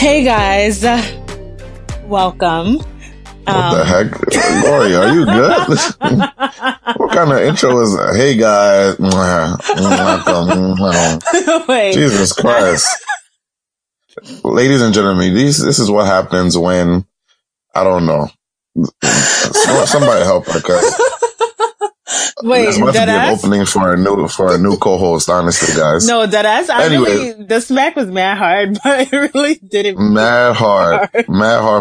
Hey guys, welcome. What the heck? Gloria, are you good? What kind of intro is that? Hey guys. Welcome. Wait. Jesus Christ. Ladies and gentlemen, this is what happens when, I don't know. Somebody help her, cause wait, there's about to be an opening for a new co-host, honestly, guys. No, deadass. The smack was mad hard, but it really didn't. Mad hard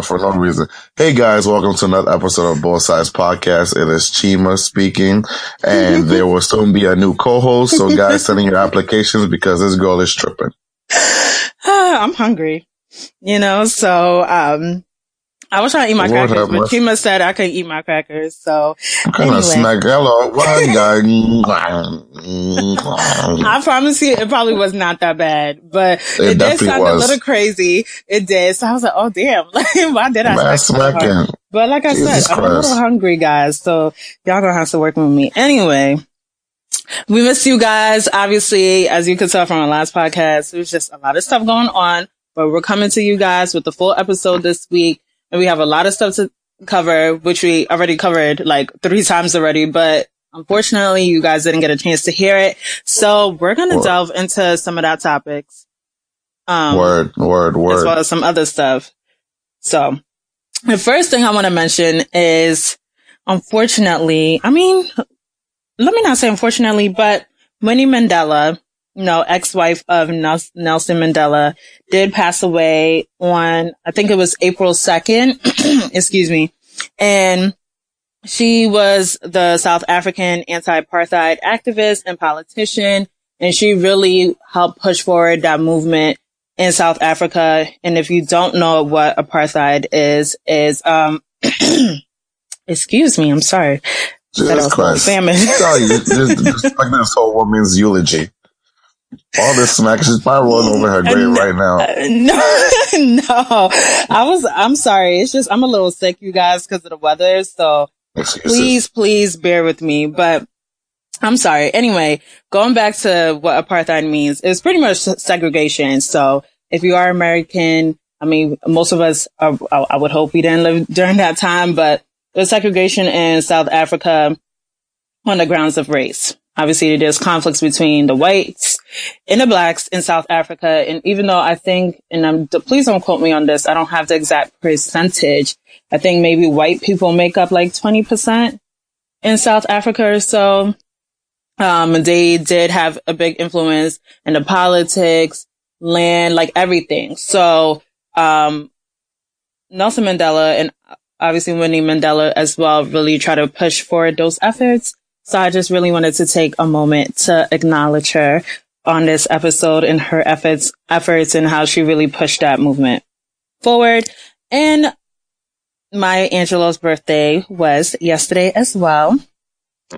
for no reason. Hey guys, welcome to another episode of Both Sides Podcast. It is Chima speaking, and there will soon be a new co-host. So guys, send in your applications because this girl is tripping. I'm hungry, so, I was trying to eat my crackers, but Chima said I couldn't eat my crackers, so. Kind of snack. Hello, one guy. I promise you, it probably was not that bad, but it did sound a little crazy. It did. So I was like, oh damn, why did I snack so hard? But like I said, I'm a little hungry, guys, so y'all gonna have to work with me. Anyway, we miss you guys. Obviously, as you could tell from our last podcast, there was just a lot of stuff going on, but we're coming to you guys with the full episode this week. And we have a lot of stuff to cover, which we already covered like 3 times already, but unfortunately you guys didn't get a chance to hear it. So we're going to delve into some of that topics. Word. As well as some other stuff. So the first thing I want to mention is, unfortunately, let me not say unfortunately, but Winnie Mandela, ex-wife of Nelson Mandela, did pass away on, I think it was April 2nd, excuse me. And she was the South African anti-apartheid activist and politician. And she really helped push forward that movement in South Africa. And if you don't know what apartheid is, excuse me, I'm sorry. Jesus Christ. Famine. Just like this whole woman's eulogy. All this smack, she's probably rolling over her grave right now. No. I'm sorry. It's just, I'm a little sick, you guys, because of the weather. So please bear with me. But I'm sorry. Anyway, going back to what apartheid means, it's pretty much segregation. So if you are American, most of us, I would hope we didn't live during that time, but there's segregation in South Africa on the grounds of race. Obviously, there's conflicts between the whites and the blacks in South Africa. And even though I think, and please don't quote me on this, I don't have the exact percentage. I think maybe white people make up like 20% in South Africa or so. They did have a big influence in the politics, land, like everything. So, Nelson Mandela and obviously Winnie Mandela as well really try to push forward those efforts. So I just really wanted to take a moment to acknowledge her on this episode and her efforts and how she really pushed that movement forward. And Maya Angelou's birthday was yesterday as well.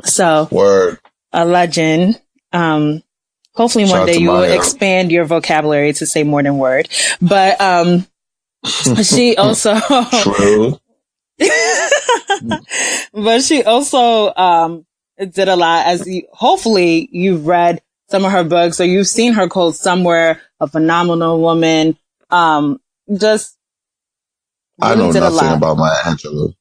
So word. A legend. Hopefully one day you will expand your vocabulary to say more than word. But she also True. But she also did a lot, hopefully you've read some of her books or you've seen her quotes somewhere. A phenomenal woman. I know nothing about Maya Angelou.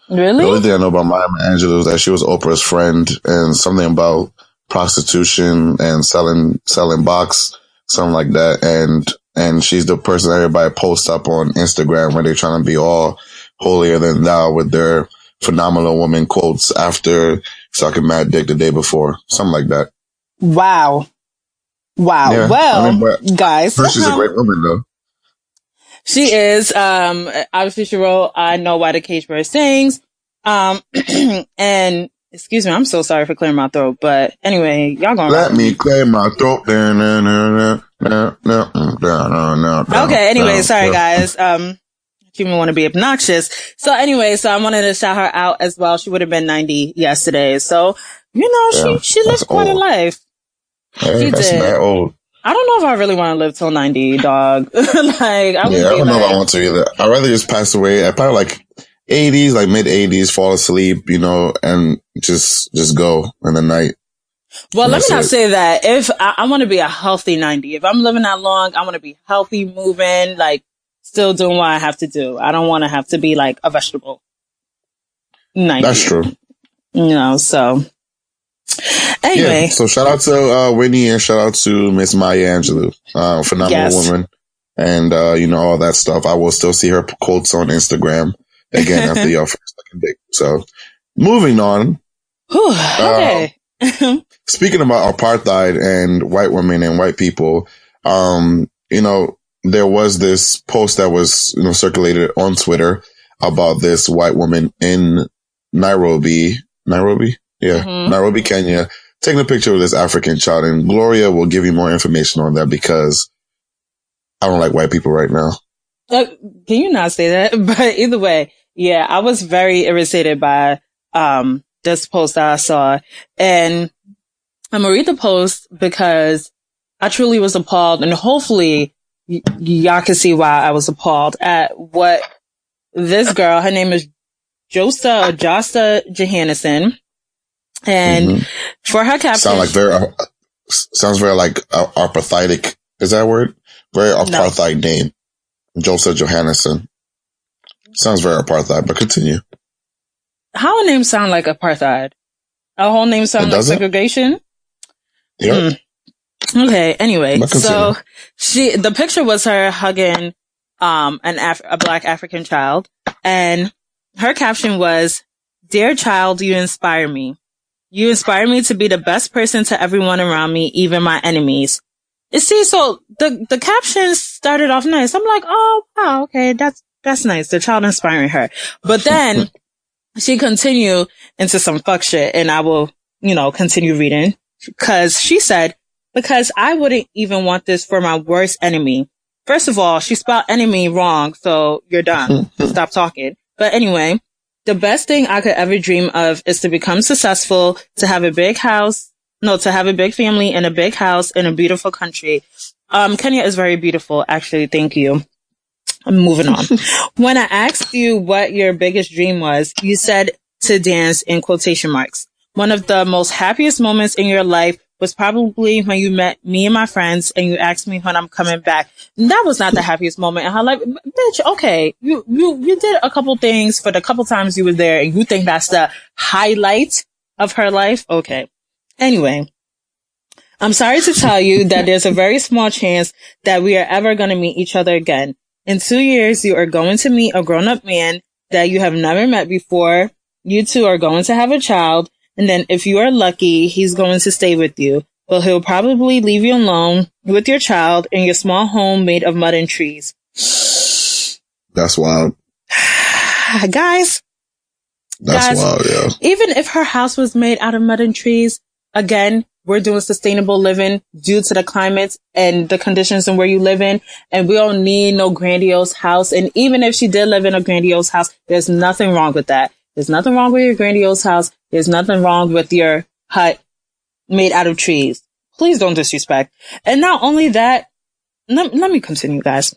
Really? The only thing I know about Maya Angelou is that she was Oprah's friend and something about prostitution and selling box, something like that. And she's the person everybody posts up on Instagram when they're trying to be all holier than thou with their phenomenal woman quotes after sucking mad dick the day before. Something like that. Wow. Yeah, well, guys. She's a great woman, though. She is. Obviously, she wrote I Know Why the Caged Bird Sings. And, excuse me, I'm so sorry for clearing my throat. But anyway, y'all gonna... Let me clear my throat. Okay, anyway, sorry, guys. Even want to be obnoxious. So anyway, I wanted to shout her out as well. She would have been 90 yesterday. So, she lived quite a life. Hey, she that's did. That old. I don't know if I really want to live till 90, dog. I don't know if I want to either. I'd rather just pass away at probably like 80s, like mid 80s, fall asleep, and just go in the night. Well, let me not say that. If I want to be a healthy 90, if I'm living that long, I want to be healthy, moving, like still doing what I have to do. I don't want to have to be like a vegetable. 90. That's true. So anyway. Yeah, so shout out to Whitney and shout out to Miss Maya Angelou. Phenomenal woman. And, all that stuff. I will still see her quotes on Instagram again after y'all first second date. So moving on. Okay. Speaking about apartheid and white women and white people, there was this post that was, circulated on Twitter about this white woman in Nairobi. Yeah. Nairobi, Kenya, taking a picture of this African child. And Gloria will give you more information on that because I don't like white people right now. Can you not say that? But either way, yeah, I was very irritated by this post that I saw. And I'm going to read the post because I truly was appalled. And hopefully y'all can see why I was appalled at what this girl, her name is Josta Johannesson. And for her caption. Sounds very like apartheidic. Is that a word? Very apartheid name. Josta Johannesson. Sounds very apartheid, but continue. How a name sound like apartheid? A whole name sound like segregation? Yeah. Okay, anyway. So the picture was her hugging, a black African child. And her caption was, "Dear child, you inspire me. You inspire me to be the best person to everyone around me, even my enemies." You see, so the caption started off nice. I'm like, oh, wow, okay, that's nice. The child inspiring her. But then she continued into some fuck shit, and I will, continue reading. Because she said, "Because I wouldn't even want this for my worst enemy." First of all, she spelled enemy wrong, so you're done. Stop talking. But anyway, "The best thing I could ever dream of is to become successful, to have a big family and a big house in a beautiful country." Kenya is very beautiful, actually. Thank you. I'm moving on. When I asked you what your biggest dream was, you said to dance in quotation marks. One of the most happiest moments in your life was probably when you met me and my friends and you asked me when I'm coming back. That was not the happiest moment in her life. Bitch, okay. You did a couple things for the couple times you were there and you think that's the highlight of her life? Okay. Anyway, I'm sorry to tell you that there's a very small chance that we are ever going to meet each other again. In 2 years, you are going to meet a grown-up man that you have never met before. You two are going to have a child. And then if you are lucky, he's going to stay with you. But he'll probably leave you alone with your child in your small home made of mud and trees. That's wild. Guys, wild, yeah. Even if her house was made out of mud and trees, again, we're doing sustainable living due to the climate and the conditions in where you live in. And we don't need no grandiose house. And even if she did live in a grandiose house, there's nothing wrong with that. There's nothing wrong with your grandiose house. There's nothing wrong with your hut made out of trees. Please don't disrespect. And not only that, let me continue, guys.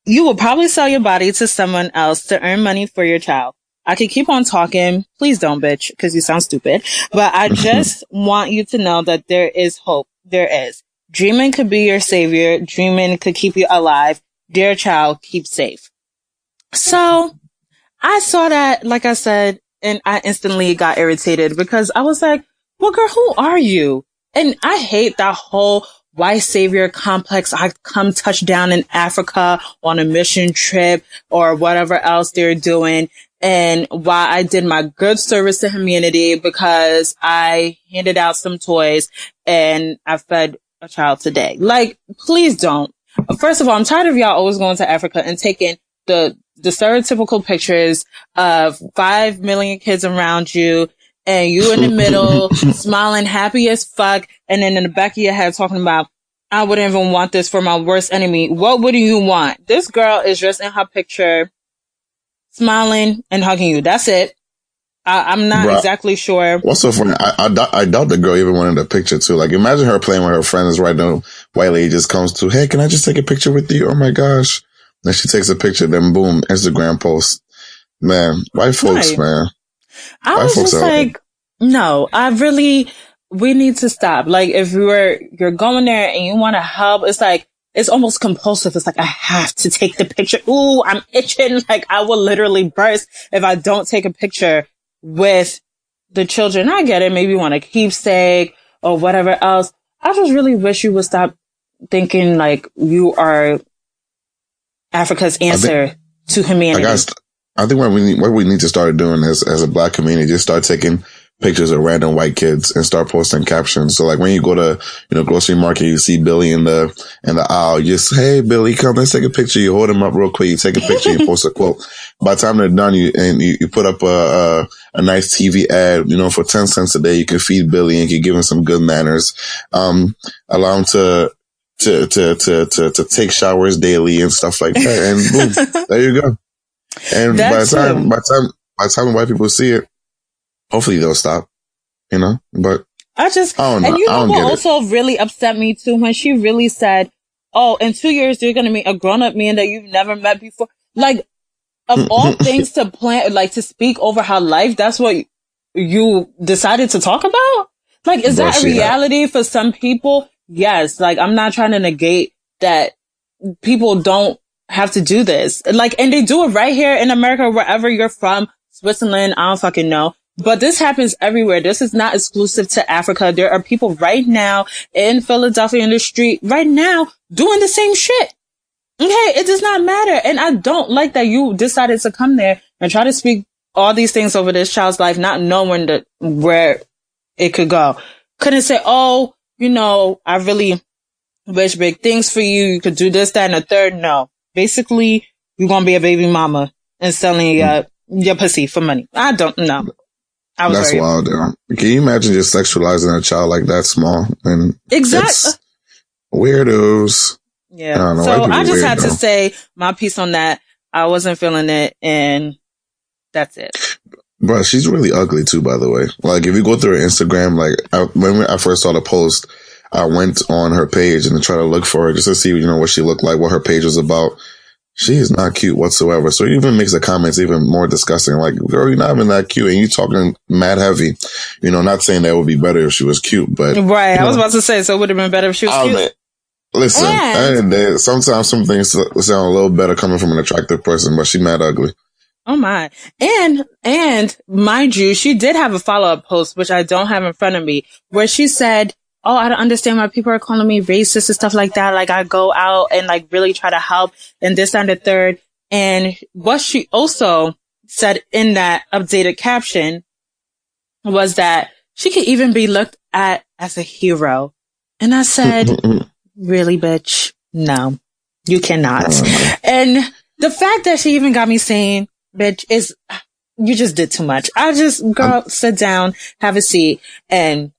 You will probably sell your body to someone else to earn money for your child. I could keep on talking. Please don't, bitch, because you sound stupid. But I just want you to know that there is hope. There is. Dreaming could be your savior. Dreaming could keep you alive. Dear child, keep safe. So I saw that, like I said, and I instantly got irritated because I was like, well, girl, who are you? And I hate that whole white savior complex. I come touch down in Africa on a mission trip or whatever else they're doing. And why I did my good service to humanity because I handed out some toys and I fed a child today. Like, please don't. First of all, I'm tired of y'all always going to Africa and taking the stereotypical pictures of 5 million kids around you and you in the middle smiling happy as fuck. And then in the back of your head talking about, I wouldn't even want this for my worst enemy. What would you want? This girl is just in her picture smiling and hugging you. That's it. I'm not exactly sure. What's so funny? I doubt the girl even wanted a picture too. Like, imagine her playing with her friends right now. White lady just comes to, hey, can I just take a picture with you? Oh my gosh. Then she takes a picture, then boom, Instagram post. Man, white folks, right. Man. I was just like, no, we need to stop. Like, if you're going there and you want to help, it's like, it's almost compulsive. It's like, I have to take the picture. Ooh, I'm itching. Like, I will literally burst if I don't take a picture with the children. I get it. Maybe you want a keepsake or whatever else. I just really wish you would stop thinking like you are Africa's answer to humanity. I think what we need to start doing as a Black community, just start taking pictures of random white kids and start posting captions. So like when you go to, grocery market, you see Billy in the aisle, you just, hey, Billy, come, let's take a picture. You hold him up real quick. You take a picture, you post a quote. By the time they're done, you put up a nice TV ad, for 10 cents a day, you can feed Billy and you can give him some good manners. Allow him to take showers daily and stuff like that. And boom, there you go. And by the time white people see it, hopefully they'll stop, but I don't know. And what also really upset me too, when she really said, oh, in 2 years, you're going to meet a grown-up man that you've never met before. Like, of all things to plan, like to speak over her life, that's what you decided to talk about? Like, is that a reality for some people? Yes. Like, I'm not trying to negate that people don't have to do this. Like, and they do it right here in America, wherever you're from, Switzerland, I don't fucking know. But this happens everywhere. This is not exclusive to Africa. There are people right now in Philadelphia in the street right now doing the same shit. Okay. It does not matter. And I don't like that you decided to come there and try to speak all these things over this child's life, not knowing where it could go. Couldn't say, oh, I really wish big things for you. You could do this, that, and the third. No. Basically, you're going to be a baby mama and selling your pussy for money. I don't know. That's wild. Can you imagine just sexualizing a child like that small? And exactly. Weirdos. Yeah. So I just had to say my piece on that. I wasn't feeling it, and that's it. Bro, she's really ugly too, by the way. Like, if you go through her Instagram, when I first saw the post, I went on her page and tried to look for her just to see, what she looked like, what her page was about. She is not cute whatsoever. So it even makes the comments even more disgusting. Like, girl, you're not even that cute, and you talking mad heavy. Not saying that would be better if she was cute, but right. I was about to say, so it would have been better if she was cute. Man, listen, sometimes some things sound a little better coming from an attractive person, but she mad ugly. Oh my. And mind you, she did have a follow-up post, which I don't have in front of me, where she said, oh, I don't understand why people are calling me racist and stuff like that. Like, I go out and like really try to help and this and the third. And what she also said in that updated caption was that she could even be looked at as a hero. And I said, really, bitch? No, you cannot. And the fact that she even got me saying, bitch, you just did too much. Girl, sit down, have a seat, and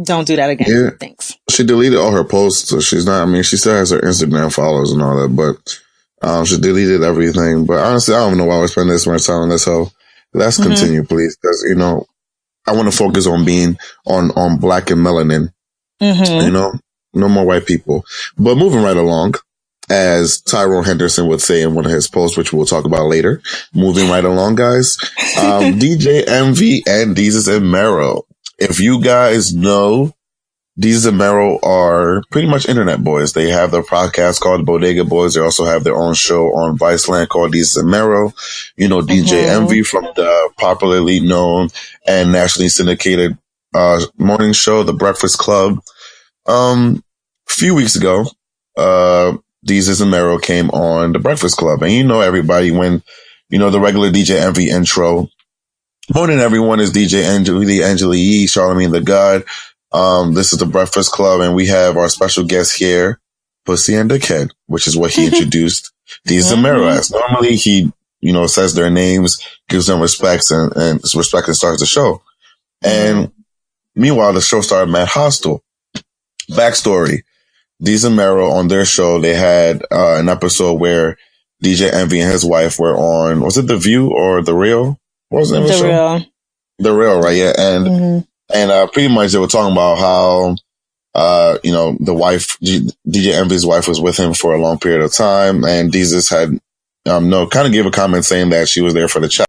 don't do that again. Yeah. Thanks. She deleted all her posts, so she's not, she still has her Instagram followers and all that, but she deleted everything. But honestly, I don't know why we're spending this much time on this hoe. Let's continue, please, because, I want to focus on being on Black and melanin. No more white people. But moving right along, as Tyrone Henderson would say in one of his posts, which we'll talk about later. Moving right along, guys. DJ Envy and Desus and Mero. If you guys know, Desus and Mero are pretty much internet boys. They have their podcast called Bodega Boys. They also have their own show on Viceland called Desus and Mero. DJ Envy from the popularly known and nationally syndicated morning show, The Breakfast Club. A few weeks ago, Desus and Mero came on The Breakfast Club. And everybody when, the regular DJ Envy intro. Morning, everyone. Is DJ Angela Yee, Charlamagne the God. This is The Breakfast Club, and we have our special guest here, Pussy and Dickhead, which is what he introduced Desus and Mero as. Normally, he, says their names, gives them respect and starts the show. And meanwhile, the show started mad hostile. Backstory. Desus and Mero on their show, they had an episode where DJ Envy and his wife were on, was it The View or The Real? What was the name of the show? Real. The Real, right? Yeah. And pretty much they were talking about how, the wife, DJ Envy's wife was with him for a long period of time. And Desus had, kind of gave a comment saying that she was there for the child.